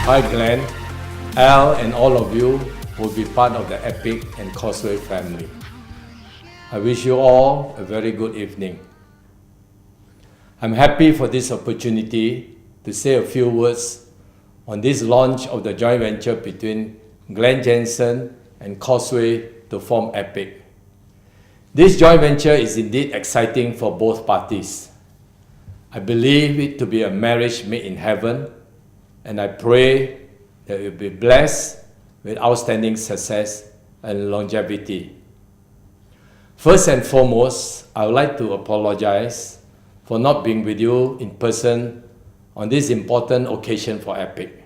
Hi Glenn, Al and all of you will be part of the Epic and eCosway family. I wish you all a very good evening. I'm happy for this opportunity to say a few words on this launch of the joint venture between Glenn Jensen and eCosway to form Epic. This joint venture is indeed exciting for both parties. I believe it to be a marriage made in heaven, and I pray that it will be blessed with outstanding success and longevity. First and foremost, I would like to apologize for not being with you in person on this important occasion for Epic.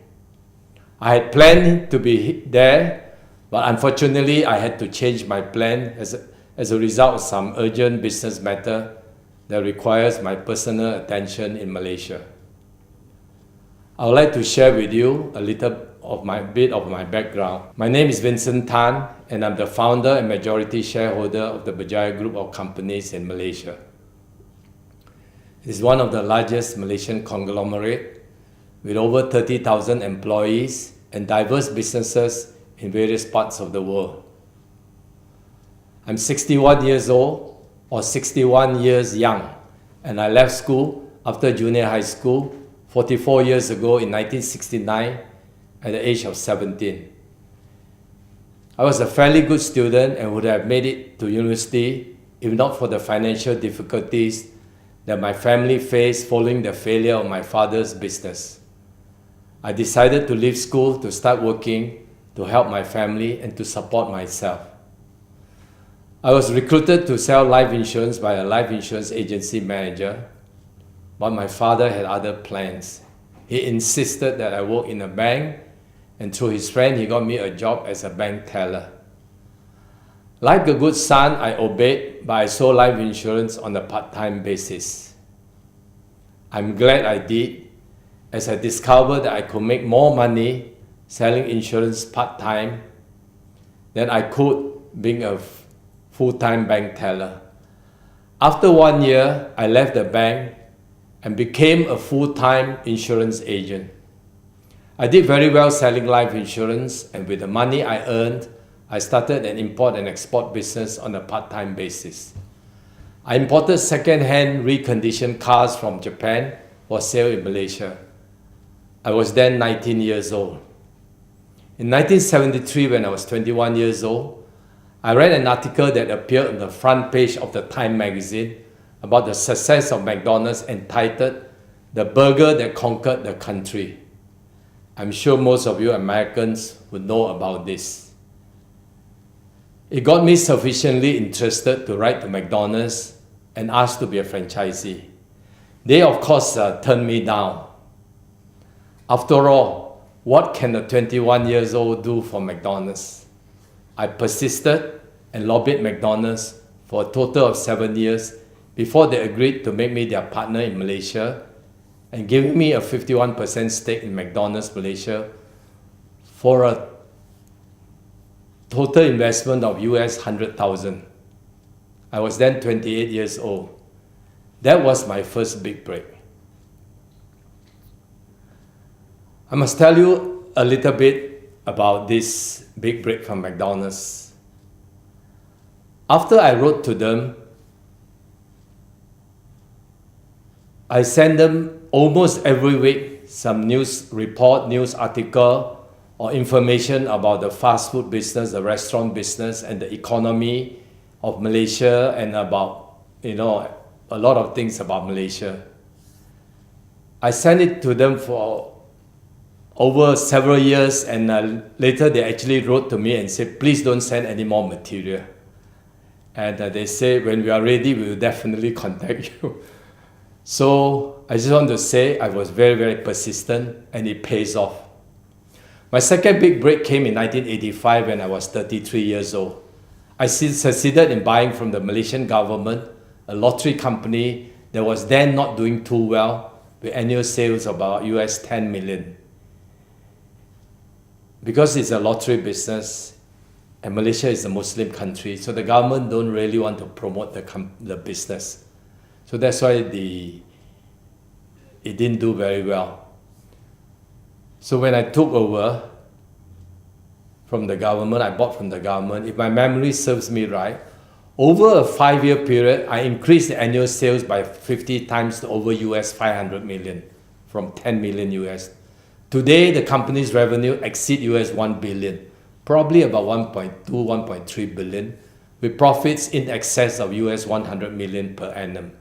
I had planned to be there, but unfortunately I had to change my plan as a result of some urgent business matter that requires my personal attention in Malaysia. I would like to share with you a little bit of my background. My name is Vincent Tan, and I'm the founder and majority shareholder of the Berjaya Group of companies in Malaysia. It is one of the largest Malaysian conglomerate with over 30,000 employees and diverse businesses in various parts of the world. I'm 61 years old, or 61 years young, and I left school after junior high school 44 years ago in 1969 at the age of 17. I was a fairly good student and would have made it to university if not for the financial difficulties that my family faced following the failure of my father's business. I decided to leave school to start working to help my family and to support myself. I was recruited to sell life insurance by a life insurance agency manager, but my father had other plans. He insisted that I work in a bank, and through his friend, he got me a job as a bank teller. Like a good son, I obeyed, but I sold life insurance on a part-time basis. I'm glad I did, as I discovered that I could make more money selling insurance part-time than I could being a full-time bank teller. After 1 year, I left the bank and became a full-time insurance agent. I did very well selling life insurance, and with the money I earned, I started an import and export business on a part-time basis. I imported second-hand reconditioned cars from Japan for sale in Malaysia. I was then 19 years old. In 1973, when I was 21 years old, I read an article that appeared on the front page of the Time magazine about the success of McDonald's entitled "The Burger That Conquered the Country." I'm sure most of you Americans would know about this. It got me sufficiently interested to write to McDonald's and ask to be a franchisee. They, of course, turned me down. After all, what can a 21 years old do for McDonald's? I persisted and lobbied McDonald's for a total of 7 years before they agreed to make me their partner in Malaysia and giving me a 51% stake in McDonald's Malaysia for a total investment of US $100,000. I was then 28 years old. That was my first big break. I must tell you a little bit about this big break from McDonald's. After I wrote to them, I sent them almost every week some news report, news article, or information about the fast food business, the restaurant business, and the economy of Malaysia, and about, a lot of things about Malaysia. I sent it to them for over several years, and later they actually wrote to me and said, please don't send any more material. And they say, when we are ready, we will definitely contact you. So I just want to say I was very, very persistent, and it pays off. My second big break came in 1985 when I was 33 years old. I succeeded in buying from the Malaysian government a lottery company that was then not doing too well, with annual sales of about US 10 million. Because it's a lottery business and Malaysia is a Muslim country, so the government don't really want to promote the business. So that's why it didn't do very well. So when I took over from the government, I bought from the government, if my memory serves me right, over a 5-year period, I increased the annual sales by 50 times to over US 500 million, from 10 million US. Today, the company's revenue exceeds US 1 billion, probably about 1.2, 1.3 billion, with profits in excess of US 100 million per annum.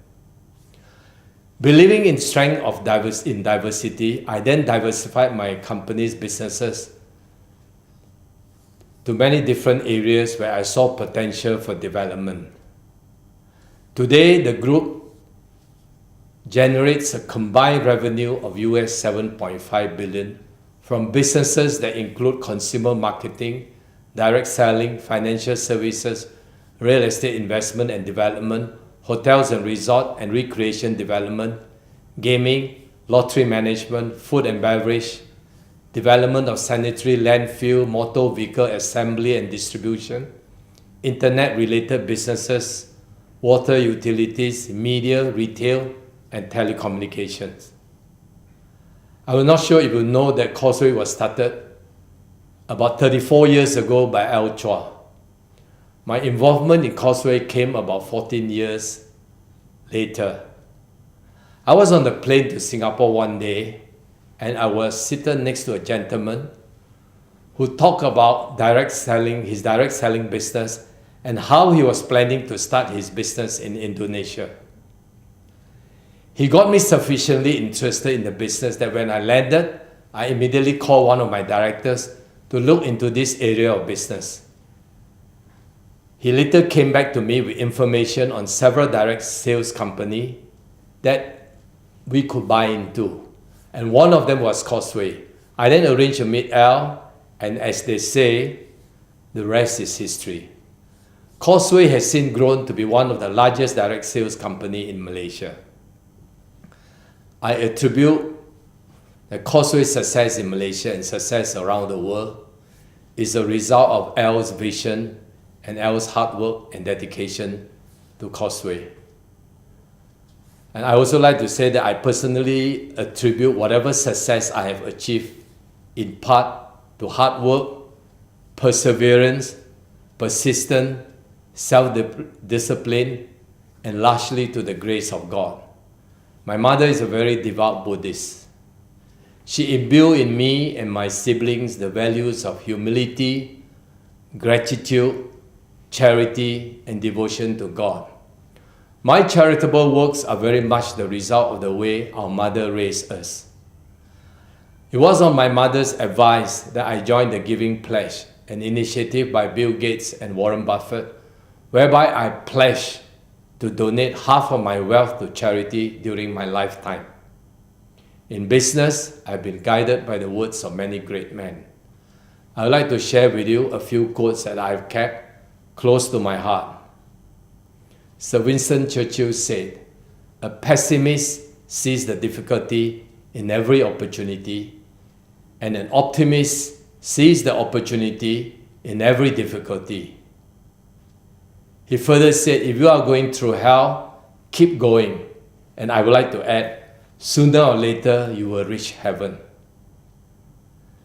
Believing in strength of diversity, I then diversified my company's businesses to many different areas where I saw potential for development. Today, the group generates a combined revenue of US 7.5 billion from businesses that include consumer marketing, direct selling, financial services, real estate investment and development, hotels and resort and recreation development, gaming, lottery management, food and beverage, development of sanitary landfill, motor vehicle assembly and distribution, internet-related businesses, water utilities, media, retail, and telecommunications. I'm not sure if you know that Causeway was started about 34 years ago by Al Chua. My involvement in Causeway came about 14 years later. I was on the plane to Singapore one day, and I was seated next to a gentleman who talked about his direct selling business and how he was planning to start his business in Indonesia. He got me sufficiently interested in the business that when I landed, I immediately called one of my directors to look into this area of business. He later came back to me with information on several direct sales companies that we could buy into, and one of them was Causeway. I then arranged to meet Al, and as they say, the rest is history. Causeway has since grown to be one of the largest direct sales companies in Malaysia. I attribute the Causeway's success in Malaysia and success around the world is a result of Al's vision and Al's hard work and dedication to Causeway. And I also like to say that I personally attribute whatever success I have achieved in part to hard work, perseverance, persistence, self-discipline, and largely to the grace of God. My mother is a very devout Buddhist. She imbued in me and my siblings the values of humility, gratitude, charity, and devotion to God. My charitable works are very much the result of the way our mother raised us. It was on my mother's advice that I joined the Giving Pledge, an initiative by Bill Gates and Warren Buffett, whereby I pledged to donate half of my wealth to charity during my lifetime. In business, I've been guided by the words of many great men. I would like to share with you a few quotes that I've kept close to my heart. Sir Vincent Churchill said, "A pessimist sees the difficulty in every opportunity, and an optimist sees the opportunity in every difficulty." He further said, "If you are going through hell, keep going." And I would like to add, sooner or later, you will reach heaven.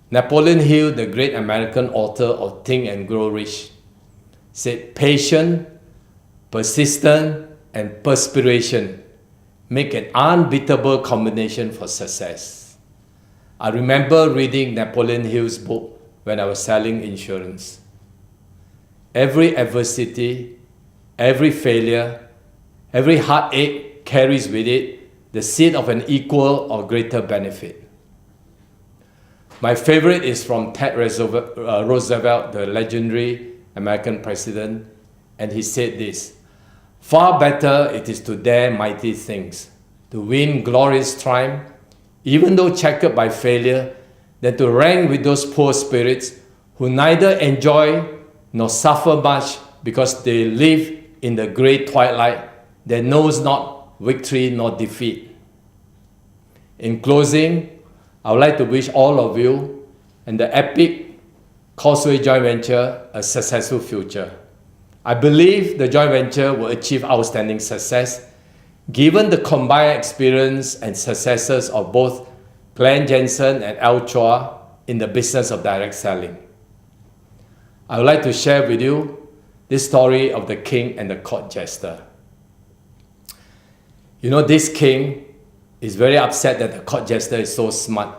Napoleon Hill, the great American author of Think and Grow Rich, said, "Patience, persistence, and perspiration make an unbeatable combination for success." I remember reading Napoleon Hill's book when I was selling insurance. Every adversity, every failure, every heartache carries with it the seed of an equal or greater benefit. My favorite is from Ted Roosevelt, the legendary American president, and he said this, "Far better it is to dare mighty things, to win glorious triumph, even though checkered by failure, than to rank with those poor spirits who neither enjoy nor suffer much because they live in the great twilight that knows not victory nor defeat." In closing, I would like to wish all of you and the epic Causeway joint venture a successful future. I believe the joint venture will achieve outstanding success given the combined experience and successes of both Glenn Jensen and Al Chua in the business of direct selling. I would like to share with you this story of the king and the court jester. You know, this king is very upset that the court jester is so smart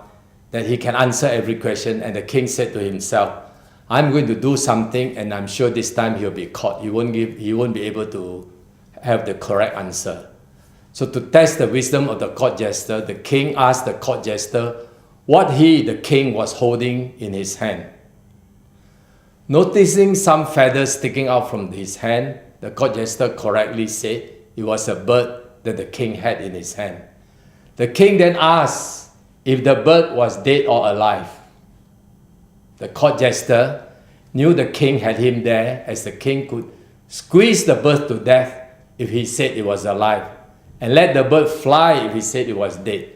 that he can answer every question, and the king said to himself, I'm going to do something and I'm sure this time he'll be caught. He won't be able to have the correct answer. So to test the wisdom of the court jester, the king asked the court jester what he, the king, was holding in his hand. Noticing some feathers sticking out from his hand, the court jester correctly said it was a bird that the king had in his hand. The king then asked if the bird was dead or alive. The court jester knew the king had him there, as the king could squeeze the bird to death if he said it was alive, and let the bird fly if he said it was dead.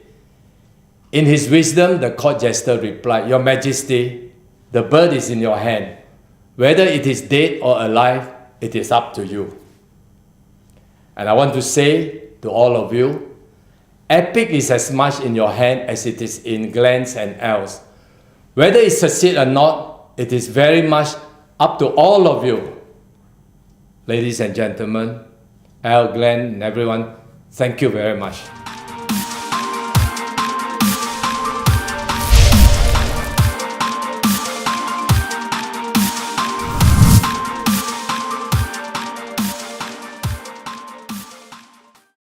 In his wisdom, the court jester replied, Your Majesty, the bird is in your hand. Whether it is dead or alive, it is up to you. And I want to say to all of you, epic is as much in your hand as it is in Glenn's and Al's. Whether it succeeds or not, it is very much up to all of you. Ladies and gentlemen, Al, Glenn, and everyone, thank you very much.